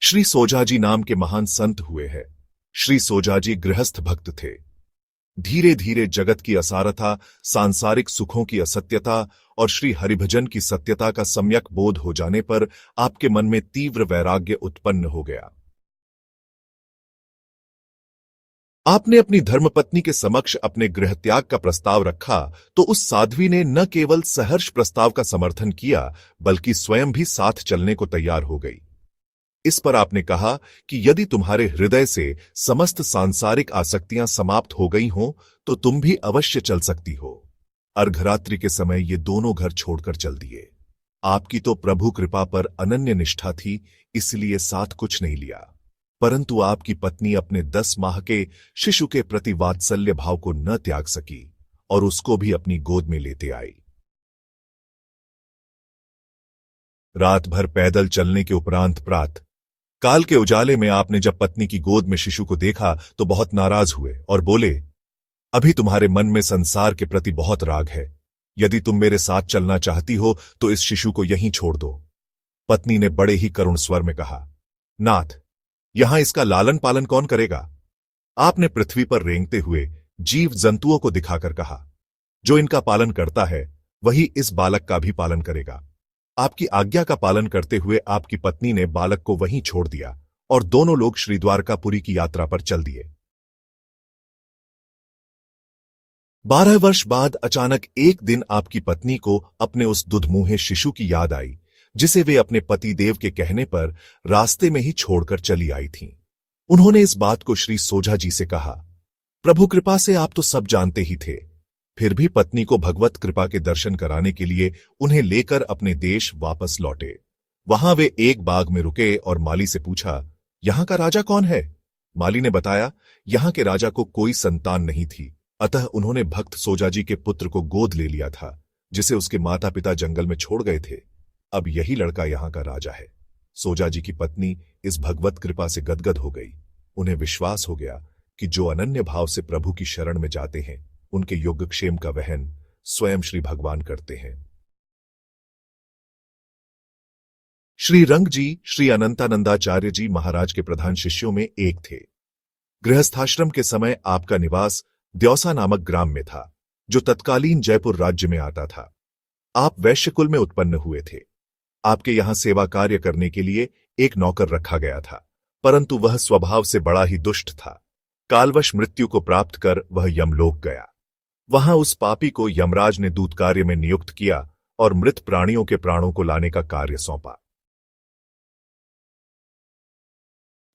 श्री सोजाजी नाम के महान संत हुए हैं। श्री सोजाजी गृहस्थ भक्त थे। धीरे धीरे जगत की असारता, सांसारिक सुखों की असत्यता और श्री हरिभजन की सत्यता का सम्यक बोध हो जाने पर आपके मन में तीव्र वैराग्य उत्पन्न हो गया। आपने अपनी धर्मपत्नी के समक्ष अपने गृहत्याग का प्रस्ताव रखा तो उस साध्वी ने न केवल सहर्ष प्रस्ताव का समर्थन किया बल्कि स्वयं भी साथ चलने को तैयार हो गई। इस पर आपने कहा कि यदि तुम्हारे हृदय से समस्त सांसारिक आसक्तियां समाप्त हो गई हों तो तुम भी अवश्य चल सकती हो। अर्धरात्रि के समय ये दोनों घर छोड़कर चल दिए। आपकी तो प्रभु कृपा पर अनन्य निष्ठा थी, इसलिए साथ कुछ नहीं लिया, परंतु आपकी पत्नी अपने 10 माह के शिशु के प्रति वात्सल्य भाव को न त्याग सकी और उसको भी अपनी गोद में लेते आई। रात भर पैदल चलने के उपरांत प्रातः काल के उजाले में आपने जब पत्नी की गोद में शिशु को देखा तो बहुत नाराज हुए और बोले, अभी तुम्हारे मन में संसार के प्रति बहुत राग है। यदि तुम मेरे साथ चलना चाहती हो तो इस शिशु को यहीं छोड़ दो। पत्नी ने बड़े ही करुण स्वर में कहा, नाथ, यहां इसका लालन पालन कौन करेगा? आपने पृथ्वी पर रेंगते हुए जीव जंतुओं को दिखाकर कहा, जो इनका पालन करता है वही इस बालक का भी पालन करेगा। आपकी आज्ञा का पालन करते हुए आपकी पत्नी ने बालक को वहीं छोड़ दिया और दोनों लोग श्री द्वारकापुरी की यात्रा पर चल दिए। 12 वर्ष बाद अचानक एक दिन आपकी पत्नी को अपने उस दुधमुहे शिशु की याद आई जिसे वे अपने पति देव के कहने पर रास्ते में ही छोड़कर चली आई थीं। उन्होंने इस बात को श्री सोजा जी से कहा। प्रभु कृपा से आप तो सब जानते ही थे, फिर भी पत्नी को भगवत कृपा के दर्शन कराने के लिए उन्हें लेकर अपने देश वापस लौटे। वहां वे एक बाग में रुके और माली से पूछा, यहां का राजा कौन है? माली ने बताया, यहां के राजा को कोई संतान नहीं थी, अतः उन्होंने भक्त सोजाजी के पुत्र को गोद ले लिया था जिसे उसके माता पिता जंगल में छोड़ गए थे। अब यही लड़का यहां का राजा है। सोजाजी की पत्नी इस भगवत कृपा से गदगद हो गई। उन्हें विश्वास हो गया कि जो अनन्य भाव से प्रभु की शरण में जाते हैं उनके योगक्षेम का वहन स्वयं श्री भगवान करते हैं। श्री रंग जी श्री अनंतानंदाचार्य जी महाराज के प्रधान शिष्यों में एक थे। गृहस्थाश्रम के समय आपका निवास द्यौसा नामक ग्राम में था जो तत्कालीन जयपुर राज्य में आता था। आप वैश्यकुल में उत्पन्न हुए थे। आपके यहां सेवा कार्य करने के लिए एक नौकर रखा गया था, परंतु वह स्वभाव से बड़ा ही दुष्ट था। कालवश मृत्यु को प्राप्त कर वह यमलोक गया। वहां उस पापी को यमराज ने दूत कार्य में नियुक्त किया और मृत प्राणियों के प्राणों को लाने का कार्य सौंपा।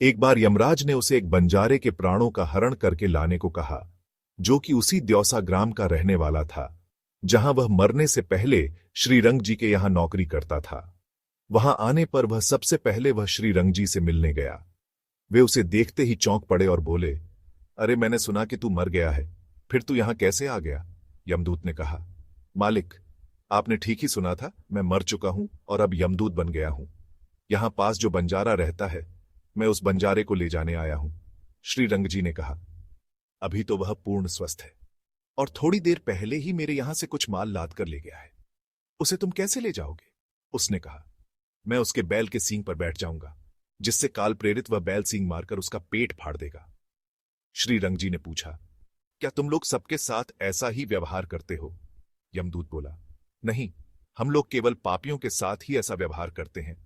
एक बार यमराज ने उसे एक बंजारे के प्राणों का हरण करके लाने को कहा, जो कि उसी द्यौसा ग्राम का रहने वाला था जहां वह मरने से पहले श्री रंग जी के यहां नौकरी करता था। वहां आने पर वह सबसे पहले वह श्री रंग जी से मिलने गया। वे उसे देखते ही चौंक पड़े और बोले, अरे मैंने सुना कि तू मर गया है, फिर तू यहां कैसे आ गया? यमदूत ने कहा, मालिक, आपने ठीक ही सुना था, मैं मर चुका हूं और अब यमदूत बन गया हूं। यहां पास जो बंजारा रहता है मैं उस बंजारे को ले जाने आया हूं। श्री रंग जी ने कहा, अभी तो वह पूर्ण स्वस्थ है और थोड़ी देर पहले ही मेरे यहां से कुछ माल लाद कर ले गया है। उसे तुम कैसे ले जाओगे? उसने कहा, मैं उसके बैल के सींग पर बैठ जाऊंगा, जिससे काल प्रेरित वह बैल सींग मारकर उसका पेट फाड़ देगा। श्री रंग जी ने पूछा, क्या तुम लोग सबके साथ ऐसा ही व्यवहार करते हो? यमदूत बोला, नहीं, हम लोग केवल पापियों के साथ ही ऐसा व्यवहार करते हैं।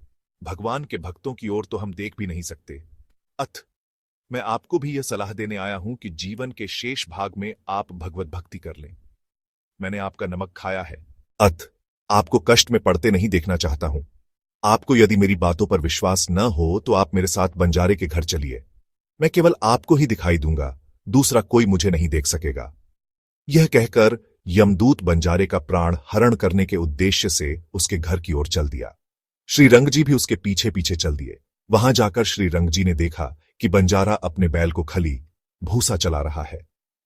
भगवान के भक्तों की ओर तो हम देख भी नहीं सकते। मैं आपको भी यह सलाह देने आया हूं कि जीवन के शेष भाग में आप भगवत भक्ति कर लें। मैंने आपका नमक खाया है, आपको कष्ट में पड़ते नहीं देखना चाहता हूं। आपको यदि मेरी बातों पर विश्वास न हो तो आप मेरे साथ बंजारे के घर चलिए। मैं केवल आपको ही दिखाई दूंगा, दूसरा कोई मुझे नहीं देख सकेगा। यह कहकर यमदूत बंजारे का प्राण हरण करने के उद्देश्य से उसके घर की ओर चल दिया। श्री रंग जी भी उसके पीछे पीछे चल दिए। वहां जाकर श्री रंग जी ने देखा कि बंजारा अपने बैल को खली भूसा चला रहा है।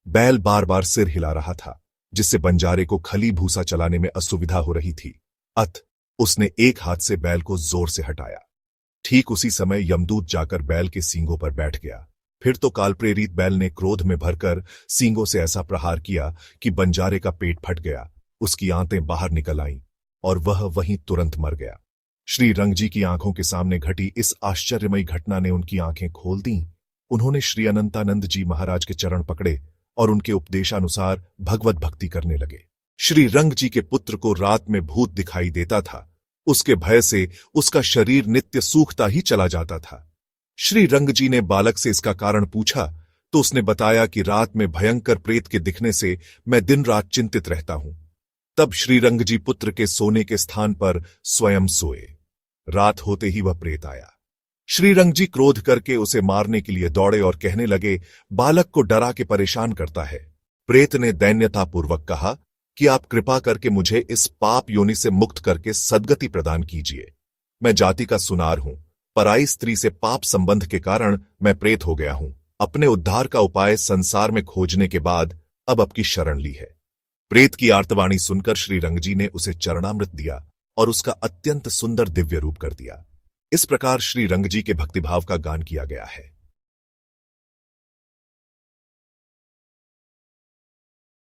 बैल बार बार सिर हिला रहा था, जिससे बंजारे को खली भूसा चलाने में असुविधा हो रही थी। उसने एक हाथ से बैल को जोर से हटाया। ठीक उसी समय यमदूत जाकर बैल के सींगों पर बैठ गया। फिर तो कालप्रेरित बैल ने क्रोध में भरकर सींगों से ऐसा प्रहार किया कि बंजारे का पेट फट गया, उसकी आंतें बाहर निकल आईं और वह वहीं तुरंत मर गया। श्री रंग जी की आंखों के सामने घटी इस आश्चर्यमयी घटना ने उनकी आंखें खोल दी। उन्होंने श्री अनंतानंद जी महाराज के चरण पकड़े और उनके उपदेशानुसार भगवत भक्ति करने लगे। श्री रंग जी के पुत्र को रात में भूत दिखाई देता था। उसके भय से उसका शरीर नित्य सूखता ही चला जाता था। श्री रंग जी ने बालक से इसका कारण पूछा तो उसने बताया कि रात में भयंकर प्रेत के दिखने से मैं दिन रात चिंतित रहता हूं। तब श्री रंग जी पुत्र के सोने के स्थान पर स्वयं सोए। रात होते ही वह प्रेत आया। श्री रंग जी क्रोध करके उसे मारने के लिए दौड़े और कहने लगे, बालक को डरा के परेशान करता है। प्रेत ने दैन्यतापूर्वक कहा कि आप कृपा करके मुझे इस पाप योनि से मुक्त करके सद्गति प्रदान कीजिए। मैं जाति का सुनार हूं, पराई स्त्री से पाप संबंध के कारण मैं प्रेत हो गया हूं। अपने उद्धार का उपाय संसार में खोजने के बाद अब आपकी शरण ली है। प्रेत की आर्तवाणी सुनकर श्री रंग जी ने उसे चरणामृत दिया और उसका अत्यंत सुंदर दिव्य रूप कर दिया। इस प्रकार श्री रंग जी के भक्तिभाव का गान किया गया है।